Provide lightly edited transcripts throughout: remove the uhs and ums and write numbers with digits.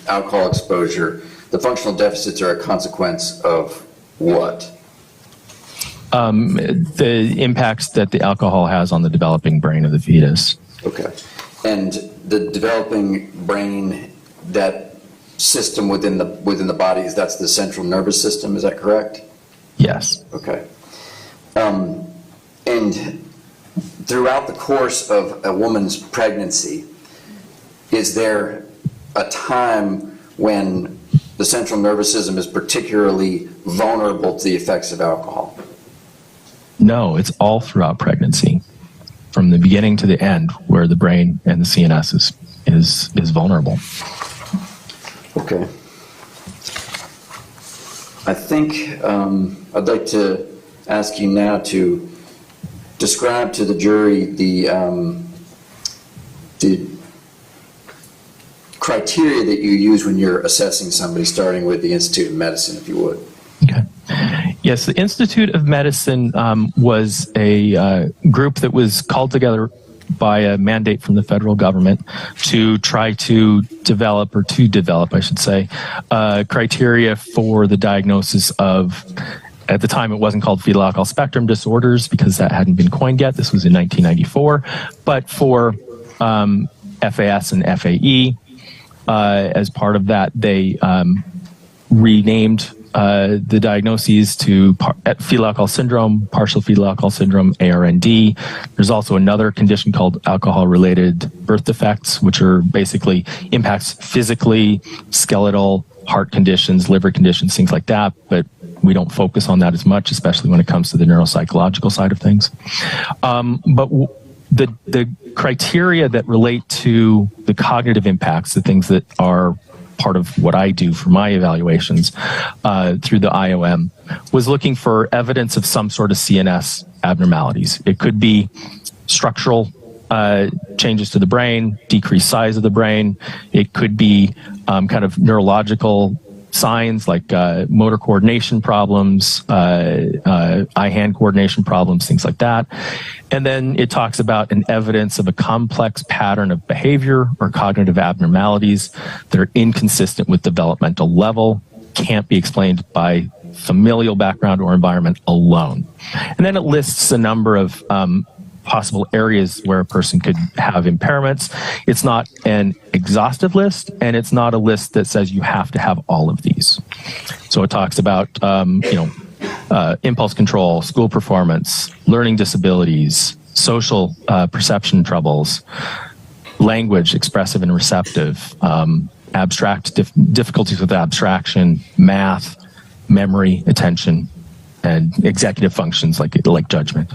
alcohol exposure, the functional deficits are a consequence of what? The impacts that the alcohol has on the developing brain of the fetus. Okay. And the developing brain, that system within the body, that's the central nervous system, is that correct? Yes. Okay. And throughout the course of a woman's pregnancy, is there a time when the central nervous system is particularly vulnerable to the effects of alcohol? No, it's all throughout pregnancy, from the beginning to the end, where the brain and the CNS is vulnerable. Okay. I think I'd like to ask you now to describe to the jury the criteria that you use when you're assessing somebody, starting with the Institute of Medicine, if you would. Okay. Yes, the Institute of Medicine was a group that was called together by a mandate from the federal government to try to develop, I should say, criteria for the diagnosis of, at the time it wasn't called fetal alcohol spectrum disorders because that hadn't been coined yet. This was in 1994. But for FAS and FAE, as part of that, they renamed the diagnoses to fetal alcohol syndrome, partial fetal alcohol syndrome, ARND. There's also another condition called alcohol-related birth defects, which are basically impacts physically, skeletal, heart conditions, liver conditions, things like that. But we don't focus on that as much, especially when it comes to the neuropsychological side of things. But the criteria that relate to the cognitive impacts, the things that are part of what I do for my evaluations through the IOM, was looking for evidence of some sort of CNS abnormalities. It could be structural changes to the brain, decreased size of the brain. It could be kind of neurological signs like motor coordination problems, eye-hand coordination problems, things like that. And then it talks about an evidence of a complex pattern of behavior or cognitive abnormalities that are inconsistent with developmental level, can't be explained by familial background or environment alone. And then it lists a number of possible areas where a person could have impairments. It's not an exhaustive list, and it's not a list that says you have to have all of these. So it talks about, impulse control, school performance, learning disabilities, social perception troubles, language, expressive and receptive, difficulties with abstraction, math, memory, attention, and executive functions like judgment.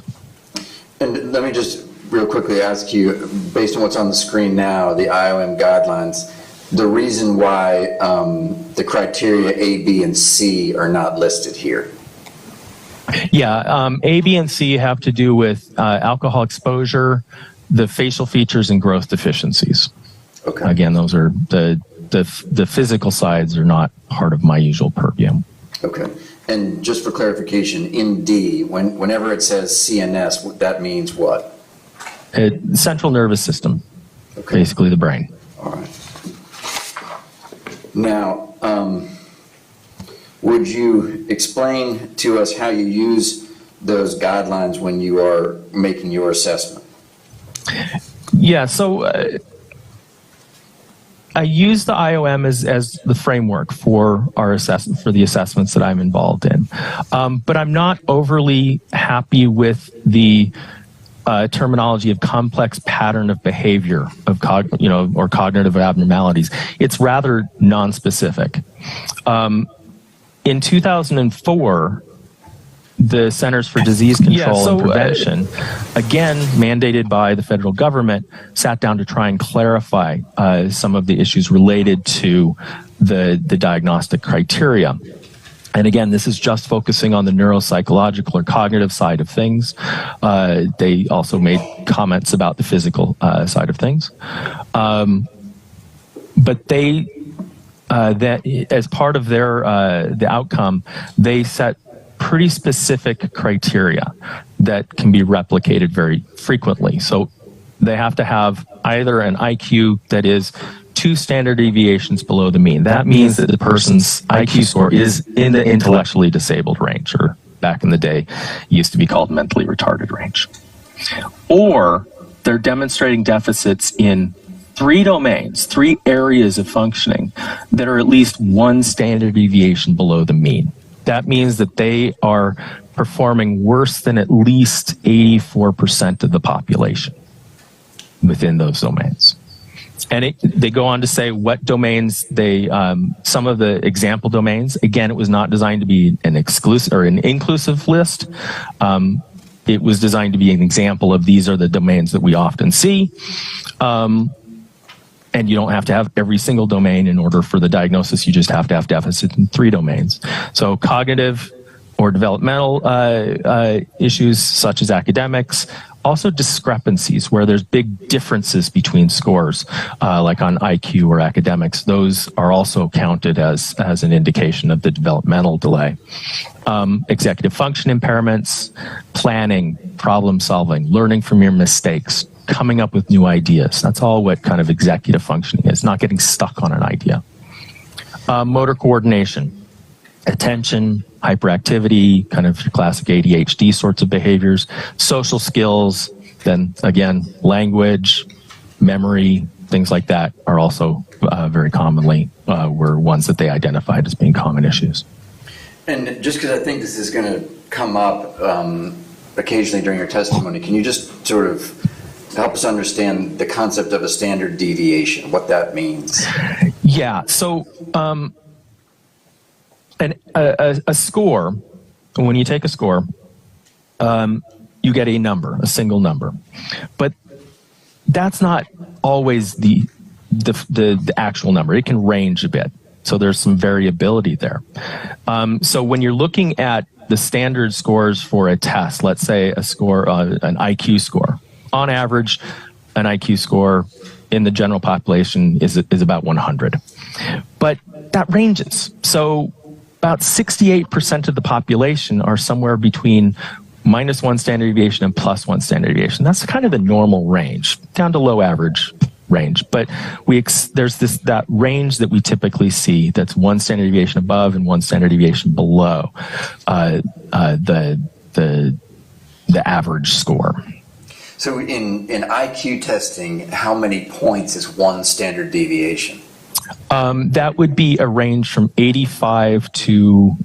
And let me just real quickly ask you, based on what's on the screen now, the IOM guidelines, the reason why the criteria A, B, and C are not listed here. Yeah, A, B, and C have to do with alcohol exposure, the facial features, and growth deficiencies. Okay. Again, those are the physical sides are not part of my usual purview. Okay. And just for clarification, in D, whenever it says CNS, that means what? Central nervous system, okay. Basically the brain. All right. Now, would you explain to us how you use those guidelines when you are making your assessment? Yeah, so I use the IOM as the framework for our assessment, for the assessments that I'm involved in. But I'm not overly happy with the terminology of complex pattern of behavior or cognitive abnormalities. It's rather nonspecific. In 2004, the Centers for Disease Control and Prevention, again mandated by the federal government, sat down to try and clarify some of the issues related to the diagnostic criteria. And again, this is just focusing on the neuropsychological or cognitive side of things. They also made comments about the physical side of things. But they, that as part of their the outcome, they set pretty specific criteria that can be replicated very frequently. So they have to have either an IQ that is 2 standard deviations below the mean. That means that the person's IQ score is in the intellectually disabled range, or back in the day, used to be called mentally retarded range. Or they're demonstrating deficits in 3 domains, 3 areas of functioning that are at least 1 standard deviation below the mean. That means that they are performing worse than at least 84% of the population within those domains. And they go on to say what domains some of the example domains. Again, it was not designed to be an exclusive or an inclusive list. It was designed to be an example of these are the domains that we often see. And you don't have to have every single domain in order for the diagnosis. You just have to have deficits in 3 domains. So cognitive or developmental issues such as academics, also discrepancies where there's big differences between scores, like on IQ or academics. Those are also counted as an indication of the developmental delay. Executive function impairments, planning, problem solving, learning from your mistakes, coming up with new ideas. That's all what kind of executive functioning is, not getting stuck on an idea. Motor coordination, attention, hyperactivity, kind of your classic ADHD sorts of behaviors, social skills, then again, language, memory, things like that are also very commonly were ones that they identified as being common issues. And just because I think this is going to come up occasionally during your testimony, can you just sort of help us understand the concept of a standard deviation, what that means? Yeah, so a score, when you take a score, you get a number, a single number. But that's not always the actual number. It can range a bit. So there's some variability there. So when you're looking at the standard scores for a test, let's say a score, an IQ score, on average, an IQ score in the general population is about 100. But that ranges. So about 68% of the population are somewhere between -1 standard deviation and +1 standard deviation. That's kind of the normal range, down to low average range. But there's that range that we typically see that's 1 standard deviation above and 1 standard deviation below the average score. So in IQ testing, how many points is 1 standard deviation? That would be a range from 85 to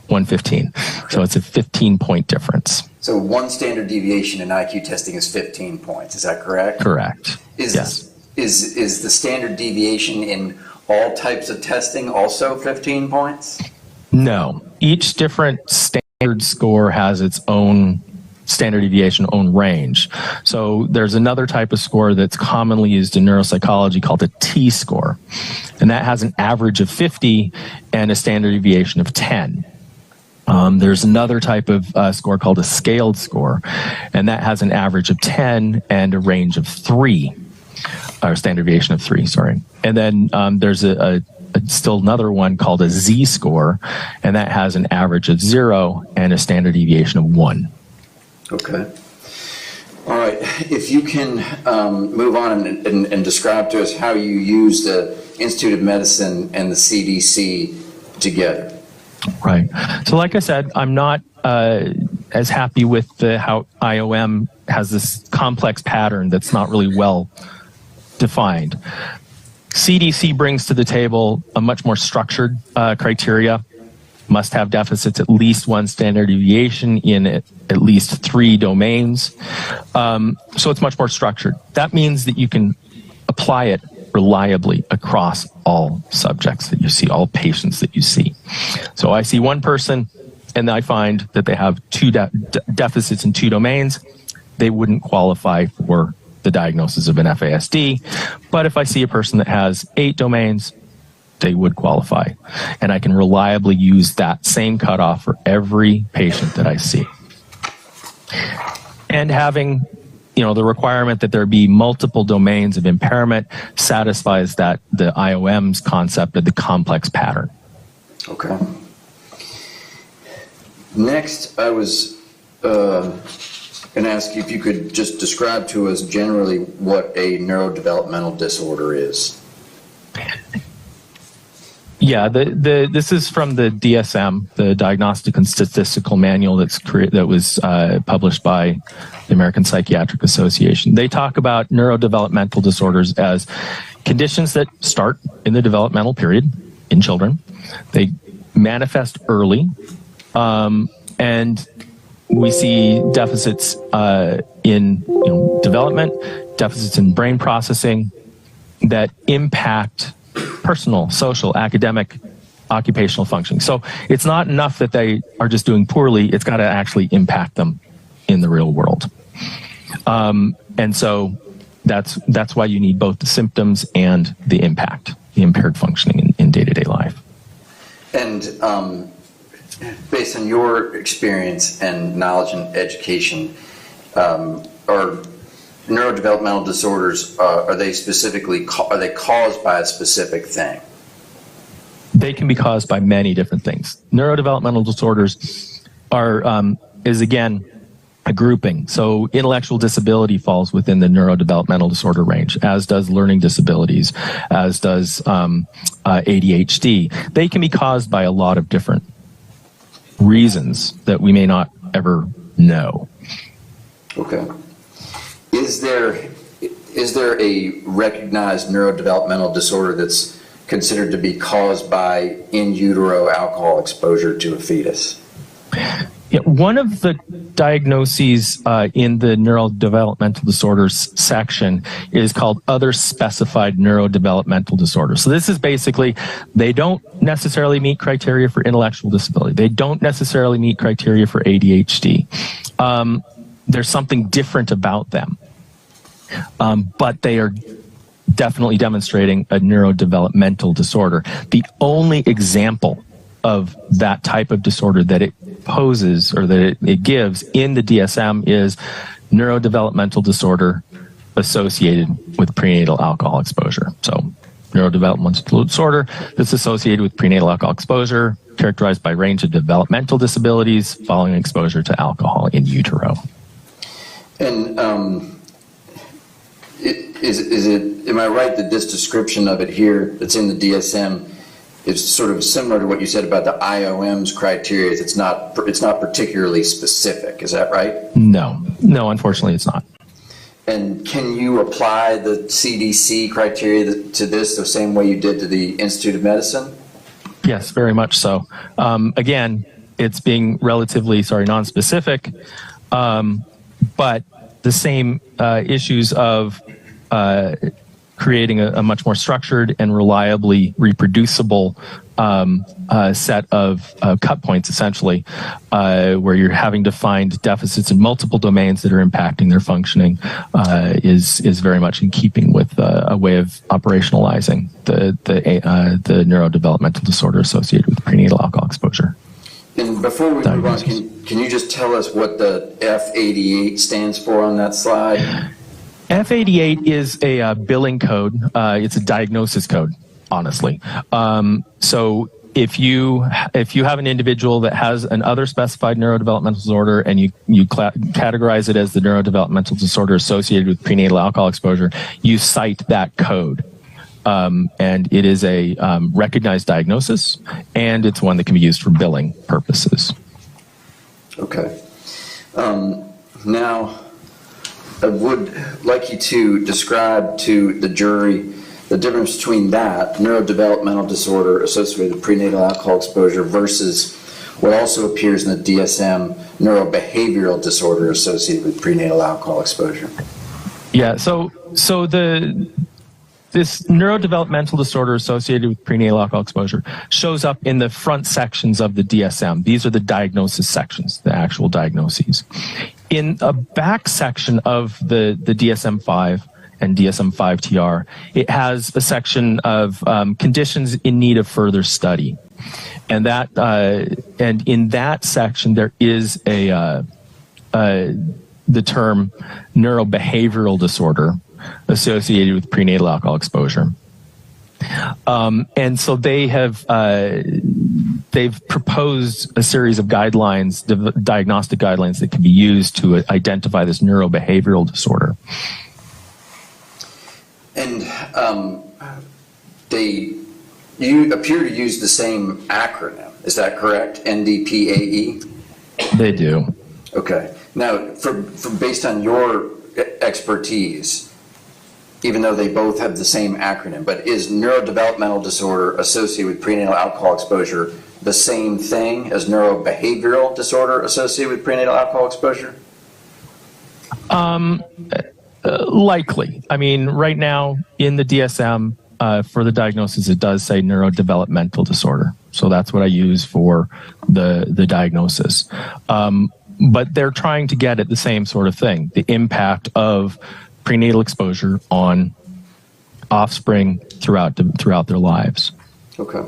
115. So it's a 15-point difference. So 1 standard deviation in IQ testing is 15 points. Is that correct? Correct. Yes. Is the standard deviation in all types of testing also 15 points? No. Each different standard score has its own standard deviation, own range. So there's another type of score that's commonly used in neuropsychology called a T-score. And that has an average of 50 and a standard deviation of 10. There's another type of score called a scaled score, and that has an average of 10 and a range of 3, or standard deviation of 3, sorry. And then there's still another one called a Z-score, and that has an average of 0 and a standard deviation of 1. Okay. All right. If you can move on and describe to us how you use the Institute of Medicine and the CDC together. Right. So like I said, I'm not as happy with how IOM has this complex pattern that's not really well defined. CDC brings to the table a much more structured criteria. Must have deficits at least 1 standard deviation in at least 3 domains. So it's much more structured. That means that you can apply it reliably across all subjects that you see, all patients that you see. So I see one person and I find that they have 2 deficits in 2 domains. They wouldn't qualify for the diagnosis of an FASD. But if I see a person that has 8 domains, they would qualify. And I can reliably use that same cutoff for every patient that I see. And having, the requirement that there be multiple domains of impairment satisfies that the IOM's concept of the complex pattern. Okay. Next, I was going to ask you if you could just describe to us generally what a neurodevelopmental disorder is. Yeah, this is from the DSM, the Diagnostic and Statistical Manual that was published by the American Psychiatric Association. They talk about neurodevelopmental disorders as conditions that start in the developmental period in children. They manifest early, and we see deficits in development, deficits in brain processing that impact personal, social, academic, occupational functioning. So it's not enough that they are just doing poorly, it's got to actually impact them in the real world. And so that's why you need both the symptoms and the impact, the impaired functioning in day-to-day life. And based on your experience and knowledge and education, are neurodevelopmental disorders, are they caused by a specific thing? They can be caused by many different things. Neurodevelopmental disorders is again a grouping. So intellectual disability falls within the neurodevelopmental disorder range, as does learning disabilities, as does ADHD. They can be caused by a lot of different reasons that we may not ever know. Okay. Is there a recognized neurodevelopmental disorder that's considered to be caused by in utero alcohol exposure to a fetus? Yeah, one of the diagnoses in the neurodevelopmental disorders section is called other specified neurodevelopmental disorders. So this is basically, they don't necessarily meet criteria for intellectual disability. They don't necessarily meet criteria for ADHD. There's something different about them, but they are definitely demonstrating a neurodevelopmental disorder. The only example of that type of disorder that it poses or that it gives in the DSM is neurodevelopmental disorder associated with prenatal alcohol exposure. So neurodevelopmental disorder that's associated with prenatal alcohol exposure, characterized by a range of developmental disabilities following exposure to alcohol in utero. And am I right that this description of it here that's in the DSM is sort of similar to what you said about the IOM's criteria? It's not particularly specific. Is that right? No, unfortunately it's not. And can you apply the CDC criteria to this the same way you did to the Institute of Medicine? Yes, very much so. Again, it's being relatively, non-specific, but the same issues of creating a much more structured and reliably reproducible set of cut points, essentially, where you're having to find deficits in multiple domains that are impacting their functioning, is very much in keeping with a way of operationalizing the neurodevelopmental disorder associated with prenatal alcohol exposure. And before we move on, can you just tell us what the F88 stands for on that slide? F88 is a billing code. It's a diagnosis code, honestly. So if you have an individual that has an other specified neurodevelopmental disorder and you categorize it as the neurodevelopmental disorder associated with prenatal alcohol exposure, you cite that code. And it is a recognized diagnosis, and it's one that can be used for billing purposes. Okay. Now, I would like you to describe to the jury the difference between that neurodevelopmental disorder associated with prenatal alcohol exposure versus what also appears in the DSM, neurobehavioral disorder associated with prenatal alcohol exposure. Yeah, so this neurodevelopmental disorder associated with prenatal alcohol exposure shows up in the front sections of the DSM. These are the diagnosis sections, the actual diagnoses. In a back section of the DSM-5 and DSM-5-TR, it has a section of conditions in need of further study. And in that section, there is the term neurobehavioral disorder associated with prenatal alcohol exposure. And so they've proposed a series of guidelines, diagnostic guidelines that can be used to identify this neurobehavioral disorder. And you appear to use the same acronym. Is that correct? NDPAE? They do. Okay. Now, based on your expertise, even though they both have the same acronym, but is neurodevelopmental disorder associated with prenatal alcohol exposure the same thing as neurobehavioral disorder associated with prenatal alcohol exposure? Likely. I mean, right now in the DSM, for the diagnosis, it does say neurodevelopmental disorder. So that's what I use for the diagnosis. But they're trying to get at the same sort of thing, the impact of prenatal exposure on offspring throughout their lives. Okay.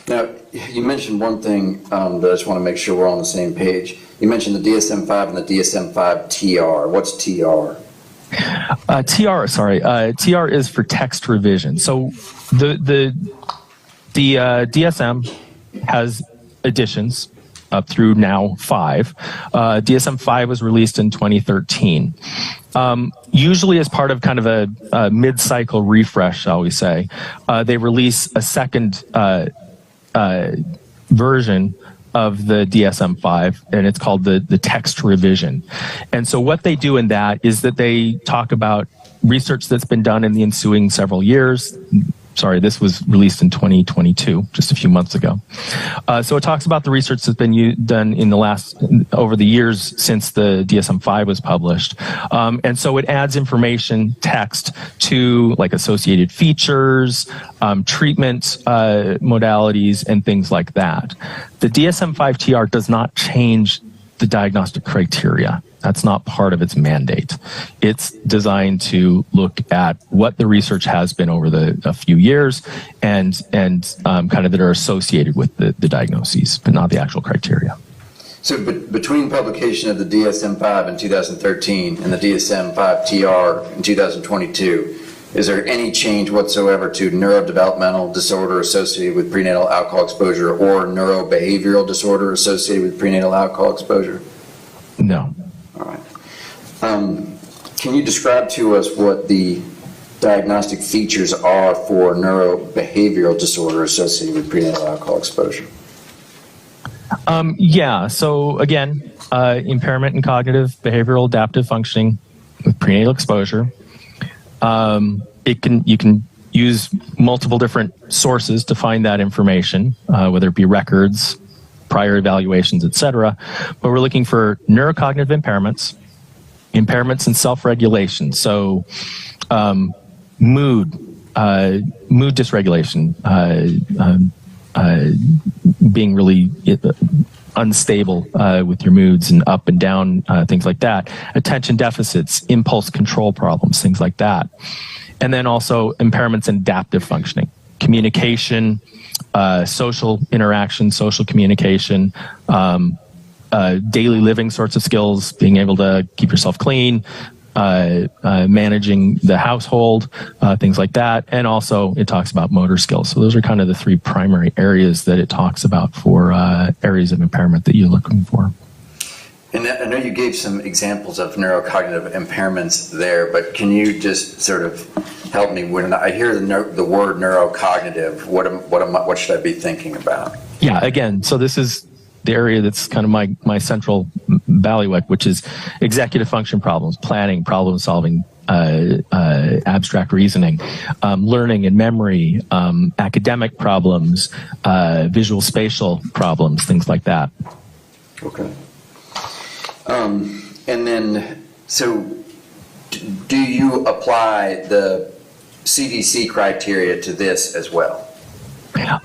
Now, you mentioned one thing that I just want to make sure we're on the same page. You mentioned the DSM-5 and the DSM-5 TR. What's TR? TR is for text revision. So the DSM has editions up through now 5. DSM-5 was released in 2013. Usually as part of kind of a mid-cycle refresh, shall we say, they release a second version of the DSM-5, and it's called the text revision. And so what they do in that is that they talk about research that's been done in the ensuing several years. Sorry, this was released in 2022, just a few months ago. So it talks about the research that's been done over the years since the DSM-5 was published. And so it adds information, text, to like associated features, treatment modalities, and things like that. The DSM-5 TR does not change the diagnostic criteria. That's not part of its mandate. It's designed to look at what the research has been over a few years and kind of that are associated with the diagnoses, but not the actual criteria. So between publication of the DSM-5 in 2013 and the DSM-5 TR in 2022, is there any change whatsoever to neurodevelopmental disorder associated with prenatal alcohol exposure or neurobehavioral disorder associated with prenatal alcohol exposure? No. All right. Can you describe to us what the diagnostic features are for neurobehavioral disorder associated with prenatal alcohol exposure? Yeah. So again, impairment in cognitive, behavioral, adaptive functioning with prenatal exposure. You can use multiple different sources to find that information, whether it be records, prior evaluations, etc. But we're looking for neurocognitive impairments in self-regulation. So mood dysregulation, being really unstable with your moods and up and down, things like that. Attention deficits, impulse control problems, things like that. And then also impairments in adaptive functioning, communication, social interaction, social communication, daily living sorts of skills, being able to keep yourself clean, managing the household, things like that. And also it talks about motor skills. So those are kind of the 3 primary areas that it talks about for areas of impairment that you're looking for. And I know you gave some examples of neurocognitive impairments there, but can you just sort of help me when I hear the word neurocognitive? What should I be thinking about? Yeah, again, so this is the area that's kind of my central bailiwick, which is executive function problems, planning, problem solving, abstract reasoning, learning and memory, academic problems, visual spatial problems, things like that. Okay. And then, so do you apply the CDC criteria to this as well?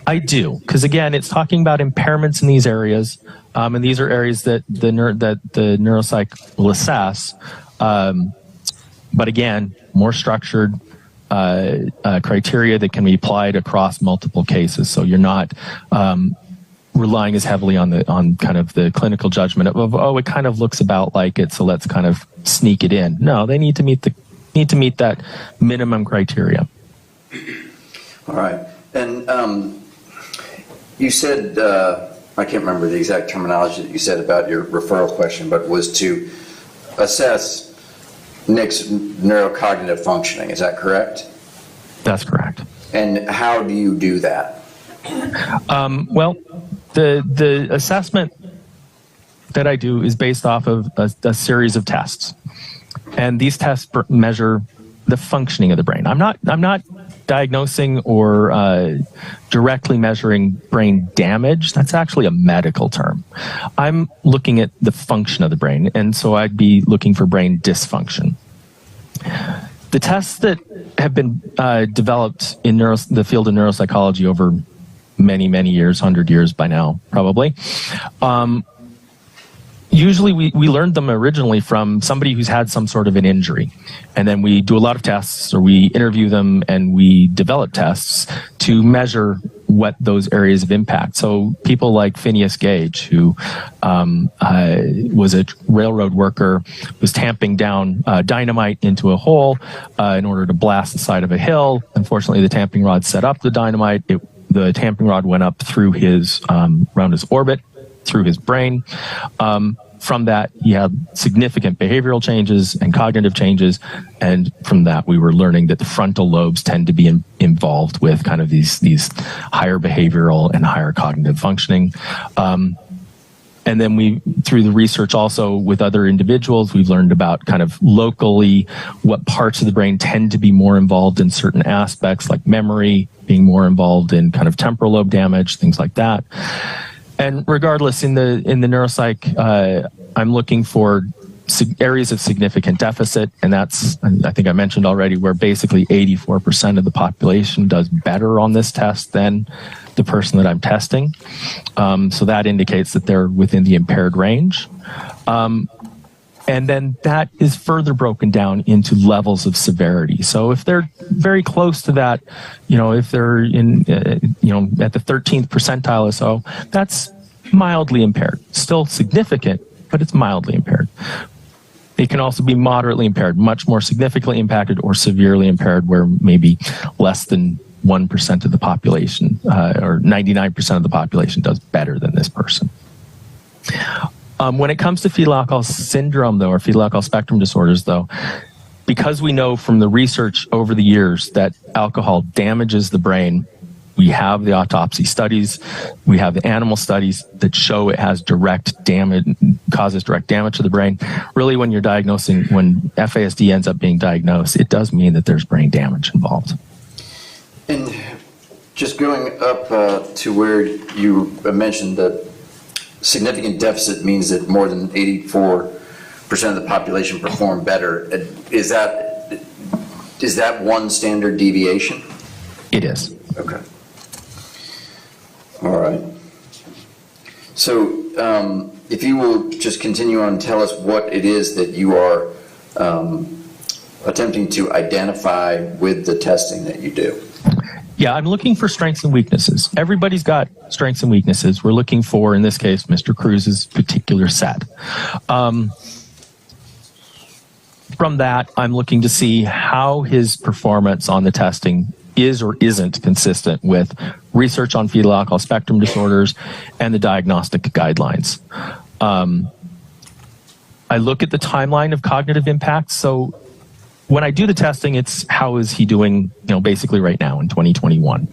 I do, because again, it's talking about impairments in these areas, and these are areas that the neuropsych will assess. But again, more structured criteria that can be applied across multiple cases. So you're not relying as heavily on kind of the clinical judgment of it kind of looks about like it, so let's kind of sneak it in. No, they need to meet that minimum criteria. All right. And you said, I can't remember the exact terminology that you said about your referral question, but was to assess Nick's neurocognitive functioning. Is that correct? That's correct. And how do you do that? Well, the assessment that I do is based off of a series of tests, and these tests measure the functioning of the brain. I'm not diagnosing or directly measuring brain damage. That's actually a medical term. I'm looking at the function of the brain, and so I'd be looking for brain dysfunction. The tests that have been developed in the field of neuropsychology over many, many years, 100 years by now, probably, usually we learned them originally from somebody who's had some sort of an injury. And then we do a lot of tests, or we interview them and we develop tests to measure what those areas of impact. So people like Phineas Gage, who was a railroad worker, was tamping down dynamite into a hole in order to blast the side of a hill. Unfortunately, the tamping rod set up the dynamite. The tamping rod went up through around his orbit, through his brain. From that, he had significant behavioral changes and cognitive changes. And from that, we were learning that the frontal lobes tend to be involved with kind of these higher behavioral and higher cognitive functioning. And then through the research also with other individuals, we've learned about kind of locally what parts of the brain tend to be more involved in certain aspects, like memory, being more involved in kind of temporal lobe damage, things like that. And regardless, in the neuropsych, I'm looking for areas of significant deficit, and that's, I think I mentioned already, where basically 84% of the population does better on this test than the person that I'm testing. So that indicates that they're within the impaired range. And then that is further broken down into levels of severity. So if they're very close to that, if they're in, at the 13th percentile or so, that's mildly impaired. Still significant, but it's mildly impaired. It can also be moderately impaired, much more significantly impacted, or severely impaired, where maybe less than 1% of the population, or 99% of the population does better than this person. When it comes to fetal alcohol syndrome, though, or fetal alcohol spectrum disorders, though, because we know from the research over the years that alcohol damages the brain, we have the autopsy studies, we have the animal studies that show it has causes direct damage to the brain. Really, when FASD ends up being diagnosed, it does mean that there's brain damage involved. And just going up to where you mentioned that significant deficit means that more than 84% of the population perform better. Is that one standard deviation? It is. Okay. All right. So if you will just continue on and tell us what it is that you are attempting to identify with the testing that you do. Yeah, I'm looking for strengths and weaknesses. Everybody's got strengths and weaknesses. We're looking for, in this case, Mr. Cruz's particular set. From that, I'm looking to see how his performance on the testing is or isn't consistent with research on fetal alcohol spectrum disorders and the diagnostic guidelines. I look at the timeline of cognitive impacts. So when I do the testing, it's how is he doing, basically right now in 2021,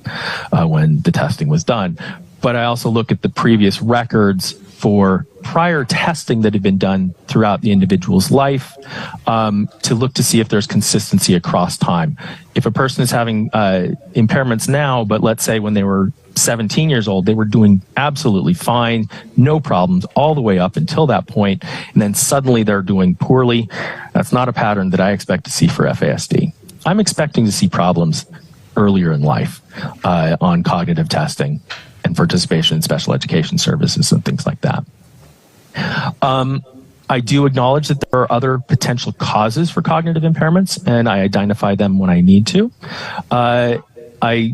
when the testing was done. But I also look at the previous records for prior testing that had been done throughout the individual's life, to look to see if there's consistency across time. If a person is having impairments now, but let's say when they were 17 years old, they were doing absolutely fine, no problems, all the way up until that point, and then suddenly they're doing poorly. That's not a pattern that I expect to see for FASD. I'm expecting to see problems earlier in life on cognitive testing and participation in special education services and things like that. I do acknowledge that there are other potential causes for cognitive impairments, and I identify them when I need to. I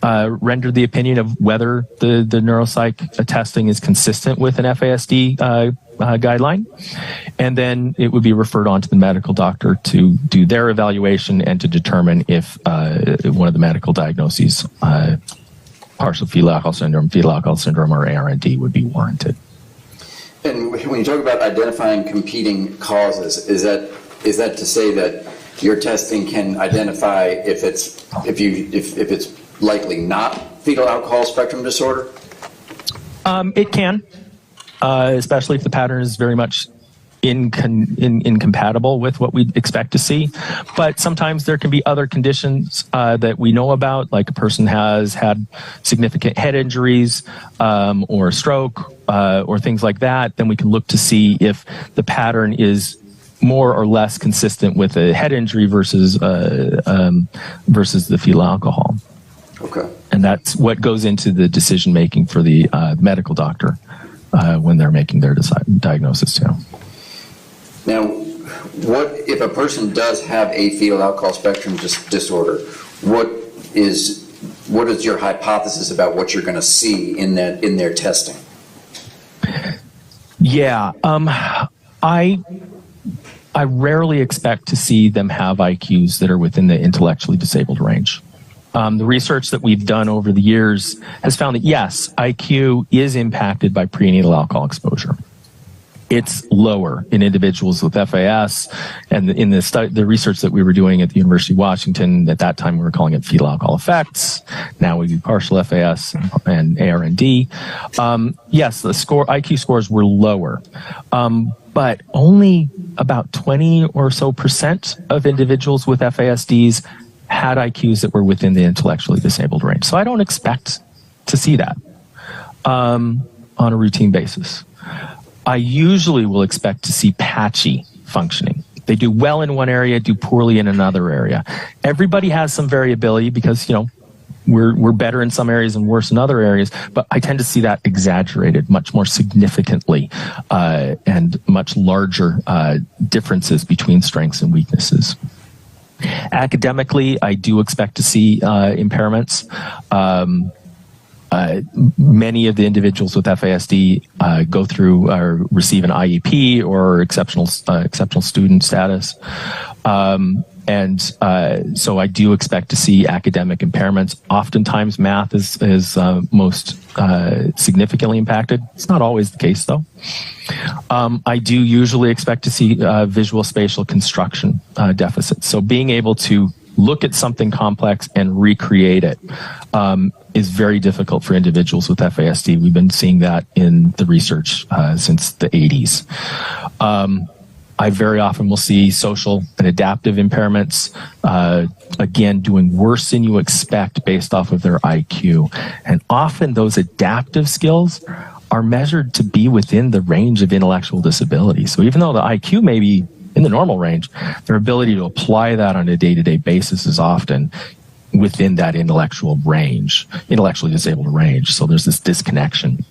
render the opinion of whether the neuropsych testing is consistent with an FASD guideline, and then it would be referred on to the medical doctor to do their evaluation and to determine if one of the medical diagnoses, partial fetal alcohol syndrome, or ARND, would be warranted. And when you talk about identifying competing causes, is that to say that your testing can identify if it's likely not fetal alcohol spectrum disorder? It can, especially if the pattern is very much incompatible with what we'd expect to see. But sometimes there can be other conditions that we know about, like a person has had significant head injuries or stroke or things like that. Then we can look to see if the pattern is more or less consistent with a head injury versus the fetal alcohol. Okay. And that's what goes into the decision making for the medical doctor when they're making their diagnosis too. Now, what if a person does have a fetal alcohol spectrum disorder? What is your hypothesis about what you're going to see in their testing? Yeah, I rarely expect to see them have IQs that are within the intellectually disabled range. The research that we've done over the years has found that yes, IQ is impacted by prenatal alcohol exposure. It's lower in individuals with FAS, and in the research that we were doing at the University of Washington, at that time we were calling it fetal alcohol effects. Now we do partial FAS and ARND. Yes, the IQ scores were lower, but only about 20 or so % of individuals with FASDs had IQs that were within the intellectually disabled range. So I don't expect to see that on a routine basis. I usually will expect to see patchy functioning. They do well in one area, do poorly in another area. Everybody has some variability because, we're better in some areas and worse in other areas, but I tend to see that exaggerated much more significantly and much larger differences between strengths and weaknesses. Academically, I do expect to see impairments. Many of the individuals with FASD go through or receive an IEP or exceptional student status. So I do expect to see academic impairments. Oftentimes math is most significantly impacted. It's not always the case though. I do usually expect to see visual spatial construction deficits. So being able to look at something complex and recreate it is very difficult for individuals with FASD. We've been seeing that in the research since the 80s. I very often will see social and adaptive impairments, again, doing worse than you expect based off of their IQ. And often those adaptive skills are measured to be within the range of intellectual disability. So even though the IQ may be in the normal range, their ability to apply that on a day-to-day basis is often within that intellectually disabled range. So there's this disconnection.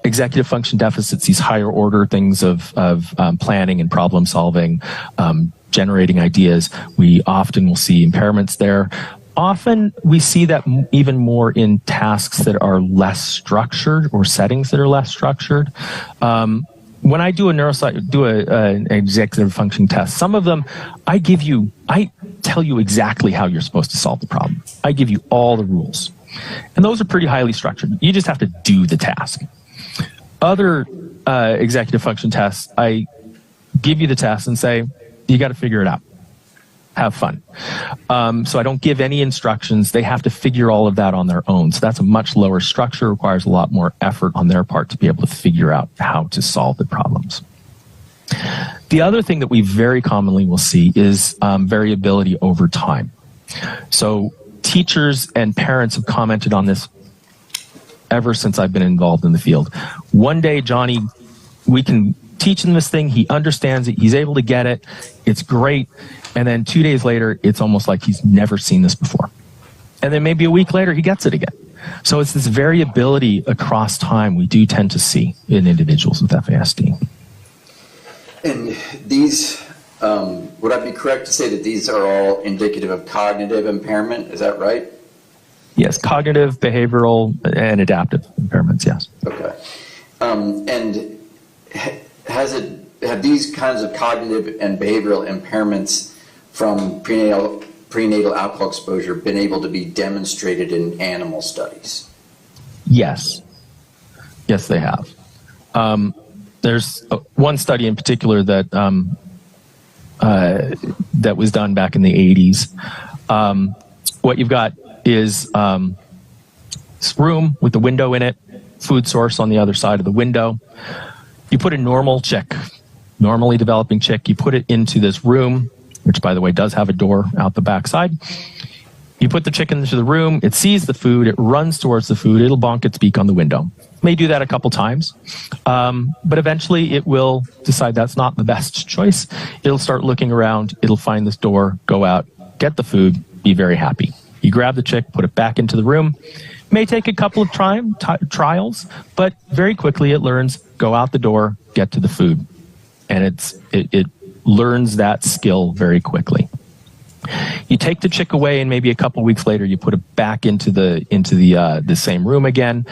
Executive function deficits, these higher order things of planning and problem solving, generating ideas, we often will see impairments there. Often we see that even more in tasks that are less structured or settings that are less structured. When I do an executive function test, some of them I tell you exactly how you're supposed to solve the problem. I give you all the rules. And those are pretty highly structured. You just have to do the task. Other executive function tests, I give you the task and say, you got to figure it out. Have fun. So I don't give any instructions. They have to figure all of that on their own. So that's a much lower structure, requires a lot more effort on their part to be able to figure out how to solve the problems. The other thing that we very commonly will see is variability over time. So teachers and parents have commented on this ever since I've been involved in the field. One day, Johnny, we can teach him this thing. He understands it. He's able to get it. It's great. And then 2 days later, it's almost like he's never seen this before. And then maybe a week later, he gets it again. So it's this variability across time we do tend to see in individuals with FASD. And these, would I be correct to say that these are all indicative of cognitive impairment? Is that right? Yes, cognitive, behavioral, and adaptive impairments, yes. Okay. And have these kinds of cognitive and behavioral impairments from prenatal alcohol exposure been able to be demonstrated in animal studies? Yes. Yes, they have. There's one study in particular that that was done back in the 80s. What you've got is this room with a window in it, food source on the other side of the window. You put a normal chick, normally developing chick, you put it into this room, which by the way does have a door out the backside. You put the chicken into the room, it sees the food, it runs towards the food, it'll bonk its beak on the window. May do that a couple times, but eventually it will decide that's not the best choice. It'll start looking around, it'll find this door, go out, get the food, be very happy. You grab the chick, put it back into the room. May take a couple of trials, but very quickly it learns, go out the door, get to the food. And it learns that skill very quickly. You take the chick away, and maybe a couple weeks later, you put it back into the same room again.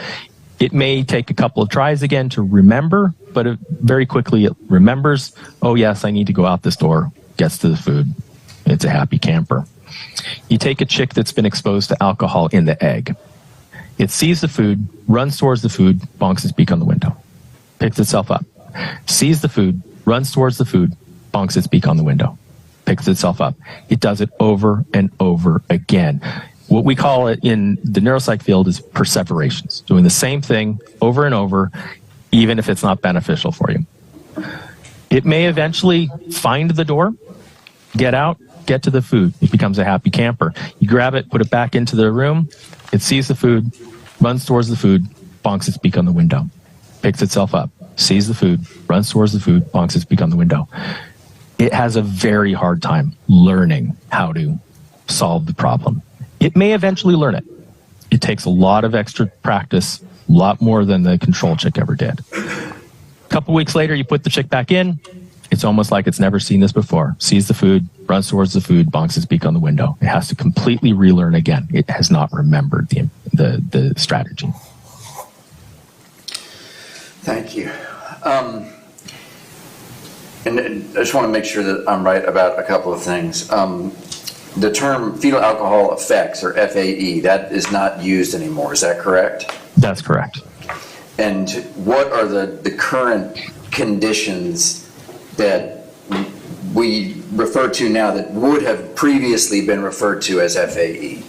It may take a couple of tries again to remember, but very quickly it remembers, oh yes, I need to go out this door, gets to the food. It's a happy camper. You take a chick that's been exposed to alcohol in the egg. It sees the food, runs towards the food, bonks its beak on the window, picks itself up. Sees the food, runs towards the food, bonks its beak on the window, picks itself up. It does it over and over again. What we call it in the neuropsych field is perseverations, doing the same thing over and over, even if it's not beneficial for you. It may eventually find the door, get out, get to the food. It becomes a happy camper. You grab it, put it back into the room. It sees the food, runs towards the food, bonks its beak on the window, picks itself up, sees the food, runs towards the food, bonks its beak on the window. It has a very hard time learning how to solve the problem. It may eventually learn it. It takes a lot of extra practice, a lot more than the control chick ever did. A couple weeks later, you put the chick back in. It's almost like it's never seen this before. Sees the food, runs towards the food, bonks its beak on the window. It has to completely relearn again. It has not remembered the strategy. Thank you. And I just want to make sure that I'm right about a couple of things. The term fetal alcohol effects, or FAE, that is not used anymore. Is that correct? That's correct. And what are the current conditions that we refer to now that would have previously been referred to as FAE?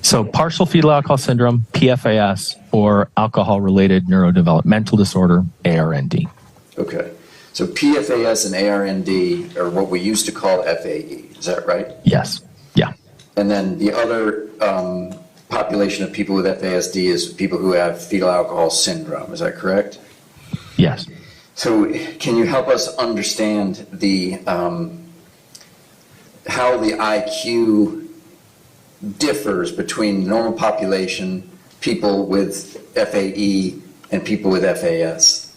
So partial fetal alcohol syndrome, PFAS, or alcohol-related neurodevelopmental disorder, ARND. Okay. So PFAS and ARND are what we used to call FAE. Is that right? Yes. Yeah. And then the other population of people with FASD is people who have fetal alcohol syndrome. Is that correct? Yes. So can you help us understand how the IQ differs between the normal population, people with FAE, and people with FAS?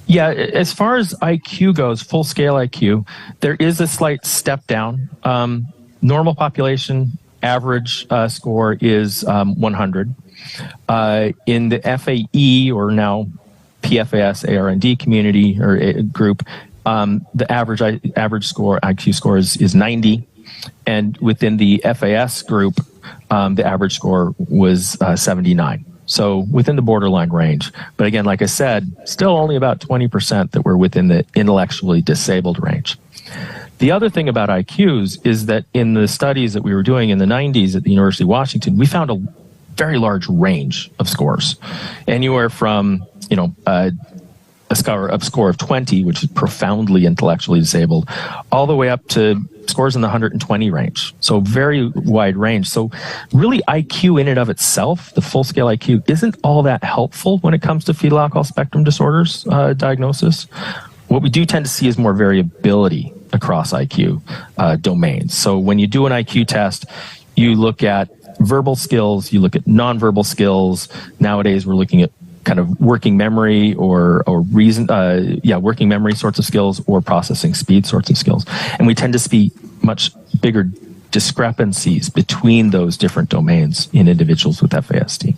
Yeah, as far as IQ goes, full scale IQ, there is a slight step down. Normal population average score is 100. In the FAE, or now PFAS ARND community or group, the average score, IQ score is 90. And within the FAS group, the average score was 79. So within the borderline range. But again, like I said, still only about 20% that were within the intellectually disabled range. The other thing about IQs is that in the studies that we were doing in the 90s at the University of Washington, we found a very large range of scores. Anywhere from, a score of 20, which is profoundly intellectually disabled, all the way up to scores in the 120 range. So very wide range. So really IQ in and of itself, the full scale IQ, isn't all that helpful when it comes to fetal alcohol spectrum disorders diagnosis. What we do tend to see is more variability across IQ domains. So when you do an IQ test, you look at verbal skills, you look at nonverbal skills. Nowadays, we're looking at kind of working memory or working memory sorts of skills, or processing speed sorts of skills. And we tend to see much bigger discrepancies between those different domains in individuals with FASD.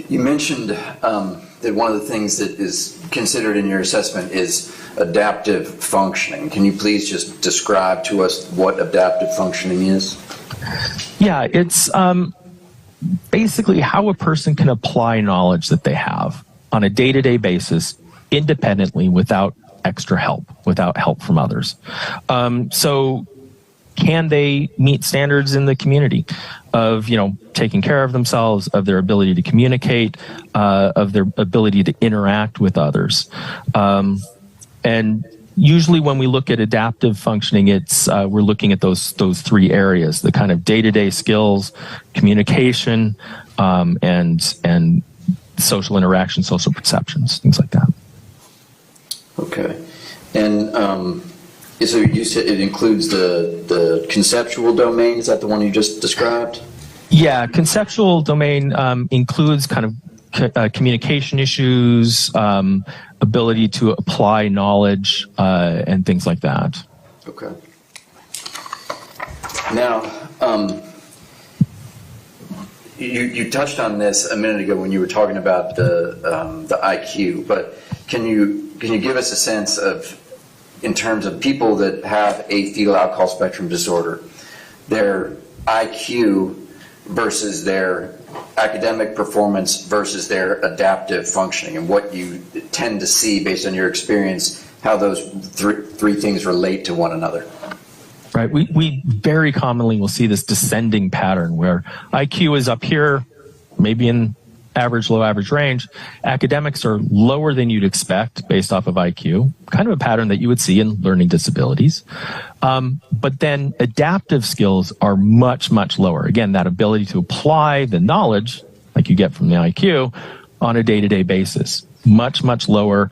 You mentioned that one of the things that is considered in your assessment is adaptive functioning. Can you please just describe to us what adaptive functioning is? Yeah, it's basically how a person can apply knowledge that they have on a day-to-day basis independently without extra help, without help from others. So can they meet standards in the community of, taking care of themselves, of their ability to communicate, of their ability to interact with others? And usually when we look at adaptive functioning, it's we're looking at those three areas: the kind of day-to-day skills, communication, and social interaction, social perceptions, things like that. Okay. And so you said it includes the conceptual domain. Is that the one you just described? Yeah, conceptual domain includes kind of communication issues, ability to apply knowledge, and things like that. Okay. Now, you touched on this a minute ago when you were talking about the IQ, but can you give us a sense of, in terms of people that have a fetal alcohol spectrum disorder, their IQ versus their academic performance versus their adaptive functioning, and what you tend to see based on your experience, how those three things relate to one another? Right. We very commonly will see this descending pattern where IQ is up here, maybe in average, low average range. Academics are lower than you'd expect based off of IQ, kind of a pattern that you would see in learning disabilities. But then adaptive skills are much, much lower. Again, that ability to apply the knowledge, like you get from the IQ, on a day-to-day basis, much, much lower.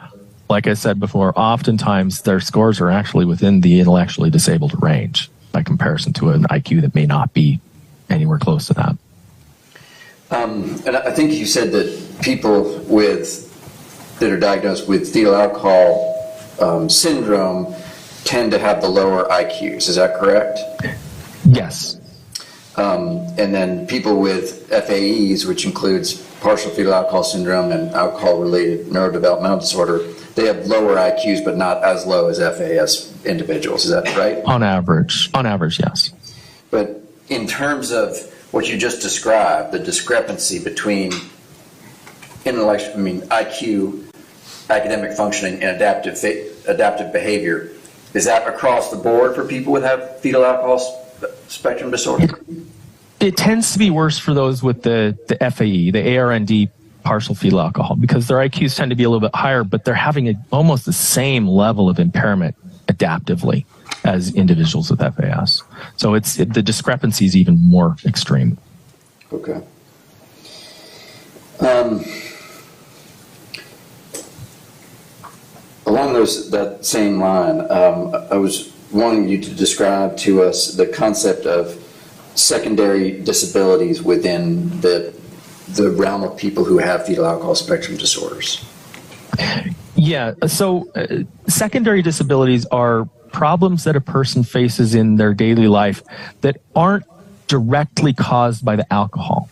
Like I said before, oftentimes their scores are actually within the intellectually disabled range by comparison to an IQ that may not be anywhere close to that. And I think you said that people that are diagnosed with fetal alcohol syndrome tend to have the lower IQs. Is that correct? Yes. And then people with FAEs, which includes partial fetal alcohol syndrome and alcohol-related neurodevelopmental disorder, they have lower IQs, but not as low as FAS individuals. Is that right? On average, yes. But in terms of what you just described, the discrepancy between IQ, academic functioning, and adaptive behavior, is that across the board for people with fetal alcohol spectrum disorder? It tends to be worse for those with the FAE, the ARND partial fetal alcohol, because their IQs tend to be a little bit higher, but they're having almost the same level of impairment adaptively as individuals with FAS. So the discrepancy is even more extreme. Okay. Along that same line, I was wanting you to describe to us the concept of secondary disabilities within the realm of people who have fetal alcohol spectrum disorders. Yeah, so secondary disabilities are problems that a person faces in their daily life that aren't directly caused by the alcohol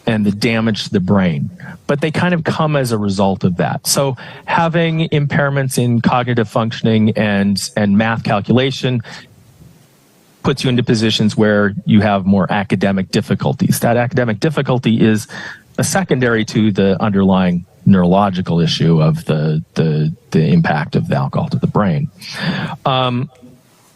and the damage to the brain, but they kind of come as a result of that. So having impairments in cognitive functioning and math calculation puts you into positions where you have more academic difficulties. That academic difficulty is a secondary to the underlying neurological issue of the impact of the alcohol to the brain.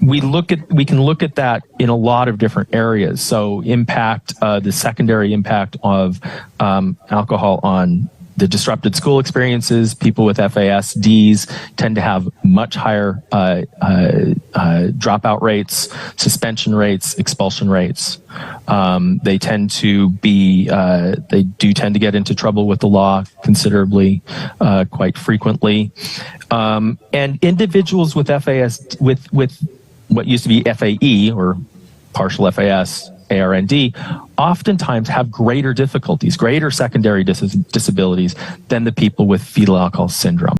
We can look at that in a lot of different areas. So the secondary impact of alcohol on the disrupted school experiences. People with FASDs tend to have much higher dropout rates, suspension rates, expulsion rates. They tend to get into trouble with the law considerably, quite frequently. And individuals with FAS, with what used to be FAE or partial FAS, ARND, oftentimes have greater difficulties, greater secondary disabilities than the people with fetal alcohol syndrome.